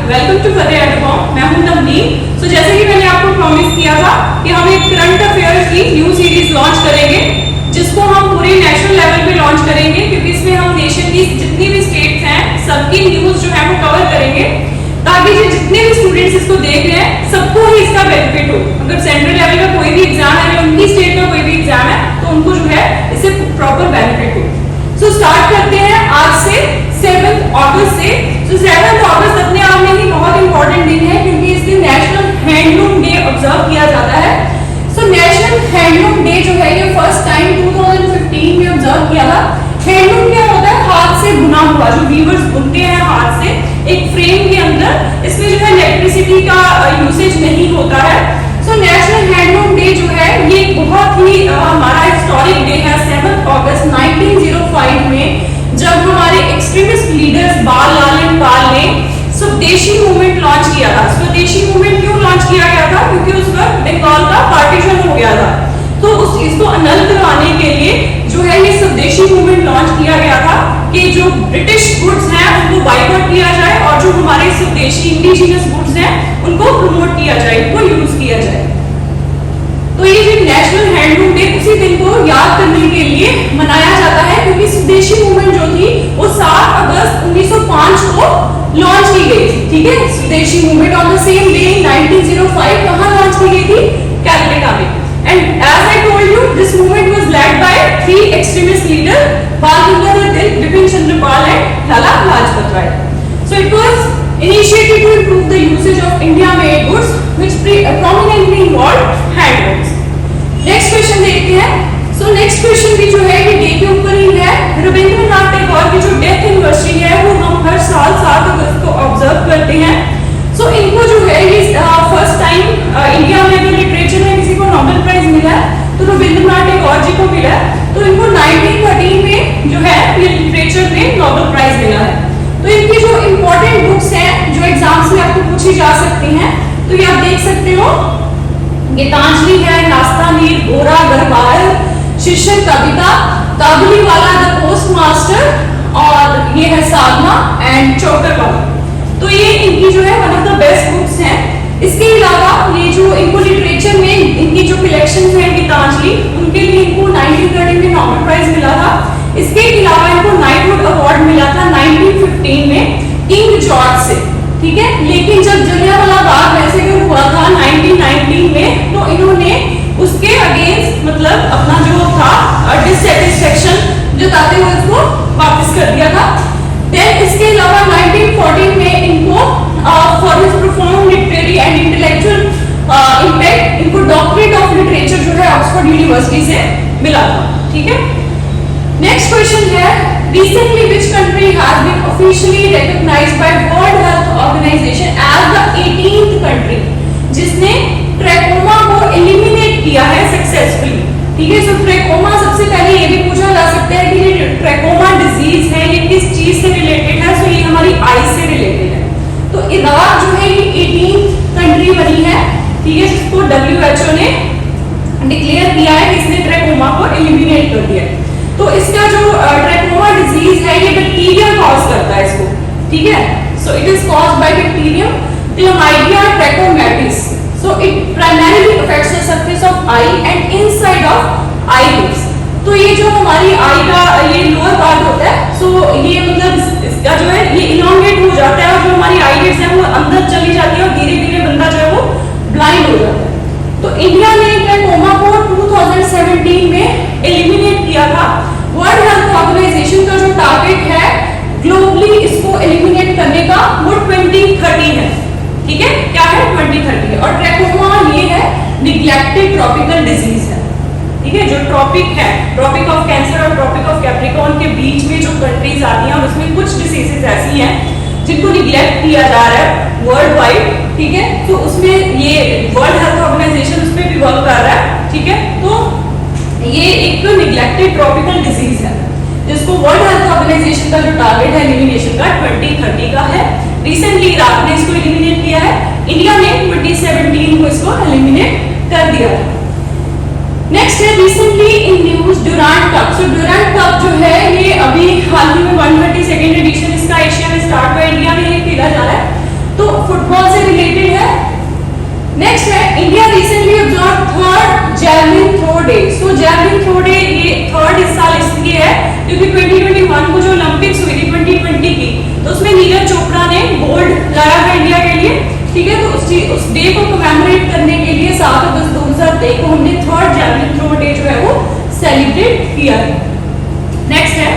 Welcome to फतेह एडुकॉम। मैं हूं नवनीत। सो जैसे कि मैंने आपको प्रॉमिस किया था कि हम एक करंट अफेयर्स की न्यू सीरीज लॉन्च करेंगे, जिसको हम पूरे नेशनल लेवल पे लॉन्च करेंगे, क्योंकि इसमें हम नेशन की जितनी भी स्टेट्स हैं सबकी न्यूज जो है वो कवर करेंगे, ताकि जो जितने भी स्टूडेंट्स इसको देख रहे हैं सबको ही इसका बेनिफिट हो। अगर सेंट्रल लेवल का कोई भी एग्जाम है या उनकी स्टेट का कोई भी एग्जाम है तो उनको जो है इससे प्रॉपर बेनिफिट हो। सो स्टार्ट करते हैं आज से 7 अगस्त से। सो 7 अगस्त अपने आप में ही बहुत इंपॉर्टेंट दिन है, क्योंकि इस दिन नेशनल हैंडलूम डे ऑब्जर्व किया जाता है। सो नेशनल हैंडलूम डे जो है ये फर्स्ट टाइम 2015 में ऑब्जर्व किया था। हैंडलूम क्या होता है? हाथ से बुना हुआ, जो वीवर्स बुनते हैं हाथ से एक फ्रेम के अंदर, इसमें जो है इलेक्ट्रिसिटी का यूसेज नहीं होता है। सो नेशनल हैंडलूम डे जो है ये बहुत ही हमारा हिस्टोरिक डे है। 7 अगस्त 1905 में जब हमारे एक्सट्रीमिस्ट लीडर्स बाल पाल ने स्वदेशी मूवमेंट लॉन्च किया था। स्वदेशी मूवमेंट क्यों लॉन्च किया गया था? क्योंकि उस वक्त बंगाल का पार्टीशन हो गया था, तो उस इसको अनल करवाने के लिए जो है ये स्वदेशी मूवमेंट लॉन्च किया गया था कि जो ब्रिटिश गुड्स हैं उनको बाइकआउट किया जाए और जो हमारे स्वदेशी इंडिजिनियस गुड्स हैं उनको प्रमोट किया जाए, उनको यूज किया जाए। तो ये जो नेशनल हैंडलूम डे उसी दिन को याद करने के लिए मनाया जाता है, क्योंकि स्वदेशी मूवमेंट जो थी वो 7 अगस्त 1905 को लॉन्च की गई थी। ठीक है, स्वदेशी movement on the same day 1905 कहां लॉन्च की गई थी? कैलकाटा में। And as I told you, this movement was led by 3 extremist leaders, Bal Gangadhar Tilak, Bipin Chandra Pal and Lala Lajpat Rai. So it was initiated to improve the usage of India-made goods, which prominently involved handlooms. Next question देखते हैं। So next question भी जो है ये day के ऊपर ही है। रविंद्रनाथ टैगोर की जो डेथ एनिवर्सरी है वो हम हर साल 7 अगस्त को ऑब्जर्व करते हैं। So इनको जो है ये फर्स्ट टाइम इंडिया में अगर लिटरेचर में किसी को नोबेल प्राइज मिला है तो रविंद्रनाथ टैगोर जी को मिला है। तो इनको 1913 में जो है ये लिटरेचर में नोबेल प्राइज मिला है। तो इनकी जो इंपॉर्टेंट बुक्स हैं जो एग्जाम्स में आपको पूछी जा सकती हैं, तो ये आप देख सकते हो, गीतांजलि है, नास्तानीर, गोरा गढ़वाल, शिष्य कविता, काबुलीवाला द पोस्ट मास्टर, और ये है साधना एंड चौकरवाला। तो ये इनकी जो है one of the best books हैं। इसके अलावा ये जो इनको लिटरेचर में इनकी जो कलेक्शन है गीतांजलि, उनके लिए इनको 1913 में नोबेल प्राइज मिला था। इसके अलावा इनको नाइटहुड अवार्ड मिला था 1915 में किंग जॉर्ज से। ठीक है, लेकिन जब जलियांवाला बाग मैसेकर हुआ था 1919 में, तो इन्होंने उसके अगेंस्ट मतलब अपना जो था डिससैटिस्फैक्शन जताते हुए उसको वापस कर दिया था। देन इसके अलावा 1914 में इनको for his profound literary and intellectual impact इनको डॉक्टरेट ऑफ लिटरेचर जो है ऑक्सफोर्ड यूनिवर्सिटी से मिला था। ठीक है, नेक्स्ट क्वेश्चन है, recently which country has been officially recognised by World Health Organization as the 18th country जिसने ट्रैकोमा को एलिमिनेट किया है सक्सेसफुली। ठीक है, सो ट्रैकोमा सबसे पहले ये भी पूछा जा सकता है कि ये ट्रैकोमा डिजीज है ये किस चीज से रिलेटेड है? सो ये हमारी आई से रिलेटेड है। तो इराक जो है ये 18th कंट्री बनी है। ठीक है, जिसको WHO ने डिक्लेयर किया है कि इसने ट्रैकोमा को एलिमिनेट कर दिया है। तो इसका जो ट्रैकोमा डिजीज है ये बैक्टीरिया कॉज करता है इसको। ठीक है, so it is caused by bacterium chlamydia trachomatis. So it primarily affects the surface of eye and inside of eyelids. तो ये जो हमारी आई का ये लोअर पार्ट होता है, सो ये मतलब इसका जो है ये इलोंगेट हो जाता है और जो हमारी आईलिड्स हैं वो अंदर चली जाती है और धीरे धीरे बंदा जो है वो ब्लाइंड हो जाता है। तो इंडिया ने ट्रैकोमा को 2017 में एलिमिनेट किया था। वर्ल्ड हेल्थ ऑर्गेनाइजेशन का जो टारगेट है ग्लोबली इसको एलिमिनेट करने का वो 2030 है। ठीक है, क्या है? 2030 है। और ट्रैकोमा ये है निग्लेक्टेड ट्रॉपिकल डिजीज है। ठीक है, जो ट्रॉपिक है, ट्रॉपिक ऑफ कैंसर और ट्रॉपिक ऑफ कैप्रिकॉर्न के बीच में जो कंट्रीज आती हैं और उसमें कुछ डिसीजेस ऐसी हैं जिनको निग्लेक्ट किया जा रहा है वर्ल्ड वाइड। ठीक है, तो उसमें ये वर्ल्ड हेल्थ ऑर्गेनाइजेशन उस पर भी वर्क कर रहा है। ठीक है, तो ये एक निग्लेक्टेड ट्रॉपिकल डिजीज है जिसको वर्ल्ड हेल्थ ऑर्गेनाइजेशन का जो टारगेट है एलिमिनेशन का 2030 का है। रिसेंटली इराक ने इसको एलिमिनेट किया है, इंडिया ने 2017 को इसको एलिमिनेट कर दिया है। नेक्स्ट है recently in news Durand Cup. So Durand Cup जो है ये अभी हाल ही में 132nd एडिशन इसका एशिया में स्टार्ट हुआ, इंडिया में ये खेला जा रहा है। तो फुटबॉल से रिलेटेड है। नेक्स्ट है India recently observe third javelin throw day. So javelin throw day ये थर्ड इस साल इसलिए है क्योंकि 2021 को जो ओलंपिक्स हुई थी 2020 की, तो उसमें नीरज चोपड़ा ने गोल्ड लाया था इंडिया के लिए, ठीक है। तो उस डे को कमेमोरेट करने के लिए 7 अगस्त 2023 को हमने थर्ड जैवलिन थ्रो डे जो है वो सेलिब्रेट किया है। नेक्स्ट है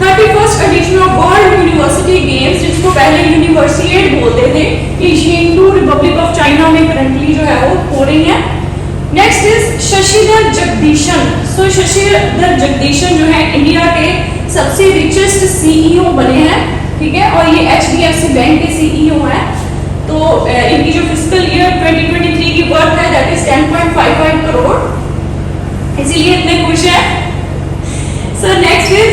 31st edition of world university games, जिसको पहले यूनिवर्सिएट बोलते थे, ये शेंगटू रिपब्लिक ऑफ चाइना में करंटली जो है वो हो रही है। Next is Shashidhar Jagadeesan. So Shashidhar Jagadeesan जो है इंडिया के सबसे रिचेस्ट सीईओ बने हैं, ठीक है, और ये HDFC बैंक के सीईओ हैं। तो इनकी जो फिस्कल ईयर 2023 की वर्थ है दैट इज 10.55 करोड़, इसीलिए इतने खुश हैं। So next is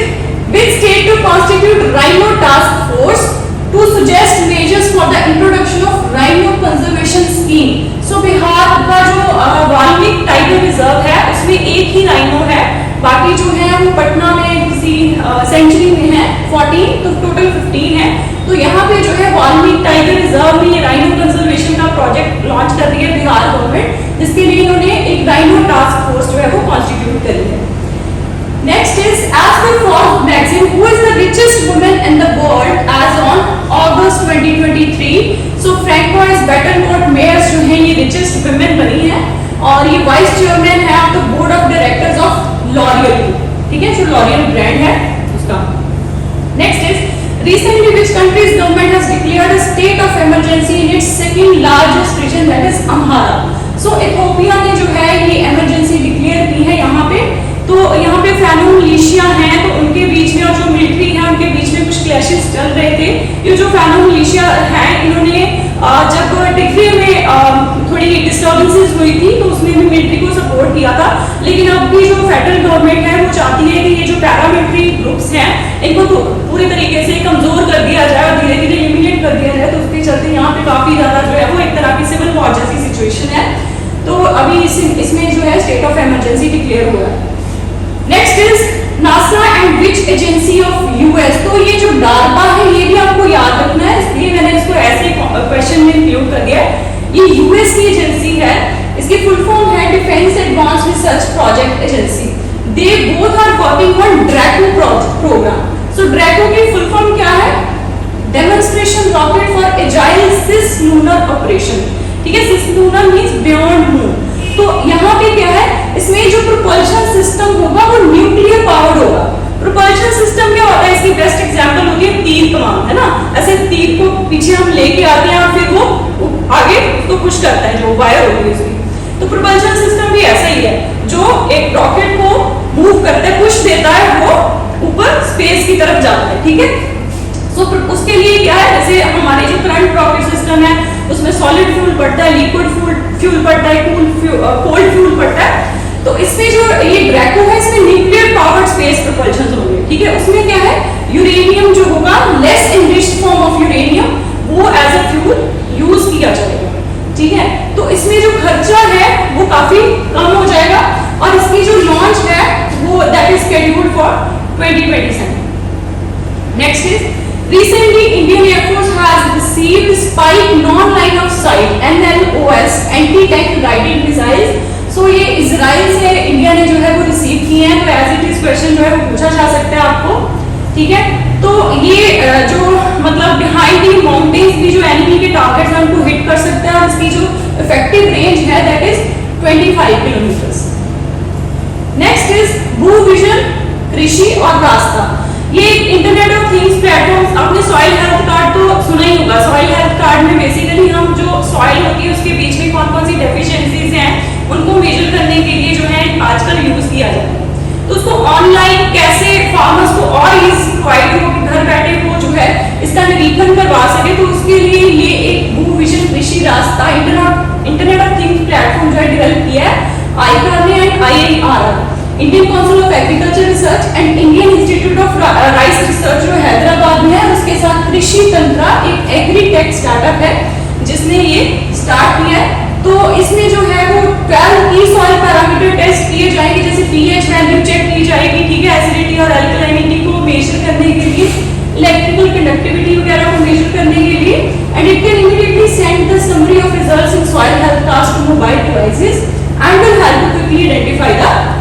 which state to constitute rhino task force to suggest measures for the introduction of rhino conservation scheme। so Bihar का जो वाल्मीकि टाइगर रिजर्व है उसमें एक ही राइनो है, बाकी जो है वो पटना में किसी सेंचुरी में है 14, तो टोटल 15 है। तो यहाँ पे जो है वाल्मीकि टाइगर रिजर्व में ये राइनो कंजर्वेशन का प्रोजेक्ट लॉन्च कर रही है बिहार गवर्नमेंट, जिसके लिए इन्होंने एक राइनो टास्क फोर्स जो है वो कॉन्स्टिट्यूट करी है। Next is as per Forbes magazine, who is the richest woman in the world as on August 2023? So Franco is better known mayors जो हैं ये richest women बनी है, और ये वाइस चेयरमैन है of the board of directors of L'Oréal, ठीक है, जो लॉरियल ब्रांड है उसका। Next is recently which country's government has declared a state of emergency in its second largest region that is Amhara। So Ethiopia ने जो है ये emergency declare की है यहाँ पे। तो यहाँ पे फैनो मिलिशिया हैं, तो उनके बीच में और जो मिलिट्री है उनके बीच में कुछ क्लैशेस चल रहे थे। ये जो फैनो मिलिशिया हैं इन्होंने जब टिग्रे में थोड़ी डिस्टर्बेंसेस हुई थी तो उसमें भी मिलिट्री को सपोर्ट किया था, लेकिन अब भी जो फेडरल गवर्नमेंट है वो चाहती है कि ये जो पैरामिलिट्री ग्रुप्स हैं इनको तो पूरी तरीके से कमजोर कर दिया जाए और धीरे धीरे एलिमिनेट कर दिया जाए। तो उसके चलते यहाँ पे काफी ज्यादा जो है वो एक तरह की सिविल वॉर जैसी सिचुएशन है। तो अभी इसमें जो है स्टेट ऑफ इमरजेंसी डिक्लेयर हुआ है। Next is NASA and which agency of US. तो ये जो डार्पा है ये भी आपको याद रखना है, इसलिए मैंने इसको ऐसे क्वेश्चन में इंक्लूड कर दिया है। ये यूएस की एजेंसी है, इसकी फुल फॉर्म है Defense Advanced Research Project Agency. They both are working on DRACO program. So DRACO की फुल फॉर्म क्या है? Demonstration rocket for agile cislunar operation, ठीक है। Cislunar means beyond moon. तो यहाँ पे क्या है, इसमें जो प्रोपल्शन सिस्टम होगा वो न्यूक्लियर पावर्ड होगा। प्रोपल्शन सिस्टम क्या होता है, इसकी बेस्ट एग्जांपल होती है तीर कमान, है ना। ऐसे तीर को पीछे हम लेके आते हैं और फिर वो आगे तो पुश करता है, जो वायर होती है उसकी। तो प्रोपल्शन सिस्टम भी ऐसा ही है, जो एक रॉकेट को मूव करता है, पुश देता है, वो ऊपर स्पेस की तरफ जाता है, ठीक है। सो उसके लिए क्या है, जैसे हमारे जो करंट रॉकेट सिस्टम है उसमें सॉलिड फ्यूल पड़ता है, लिक्विड फ्यूल पड़ता है, कोल्ड फ्यूल पड़ता है। तो इसमें जो ये ड्रैको है इसमें न्यूक्लियर पावर्ड स्पेस प्रोपल्शन होंगे, ठीक है। उसमें क्या है, यूरेनियम जो होगा less enriched form of uranium वो एज अ फ्यूल यूज किया जाएगा, ठीक है। तो इसमें जो खर्चा है वो काफी कम हो जाएगा, और इसकी जो लॉन्च है वो that is scheduled for 2027। Next is recently Indian Air Force has received Spike non-line of sight NLOS anti-tank guided missiles। so ये इजराइल से इंडिया ने जो है वो रिसीव किए हैं। तो एज इट इज क्वेश्चन जो है वो पूछा जा सकता है आपको, ठीक है। तो ये जो मतलब बिहाइंड दी माउंटेन्स भी जो एनिमी के टारगेट्स हैं उनको हिट कर सकता है, और इसकी जो इफेक्टिव रेंज है that is 25 kilometre. Next is भू विजन कृषि और रास्ता। ये इंटरनेट ऑफ थिंग्स प्लेटफॉर्म, आपने सॉइल हेल्थ कार्ड तो सुना ही होगा। सॉइल हेल्थ कार्ड में बेसिकली हम जो सॉइल होती है उसके बीच में कौन कौन सी डेफिशिएंसीज हैं उनको मेजर करने के लिए जो है आजकल यूज किया जाता है। तो उसको ऑनलाइन कैसे फार्मर्स को और इजी प्रोवाइड हो कि घर बैठे वो जो है इसका निरीक्षण करवा सके, तो उसके लिए ये एक भू विजन कृषि रास्ता इंटरनेट ऑफ थिंग्स प्लेटफॉर्म जो है डेवलप किया है आईकार्ने and IIRR, Indian council of agriculture research and Indian institute of rice research जो हैदराबाद में है, उसके साथ कृषि तंत्र एक एग्रीटेक स्टार्टअप है जिसने ये स्टार्ट किया है। तो इसमें जो है वो 12 की सॉइल पैरामीटर टेस्ट किए जाएंगे, जैसे pH वैल्यू चेक की जाएगी, ठीक है, एसिडिटी और अल्कलाइनिटी को मेजर करने के लिए, इलेक्ट्रिकल कंडक्टिविटी वगैरह को मेजर करने के लिए, and it can immediately send motorbike crisis and will help to quickly identify the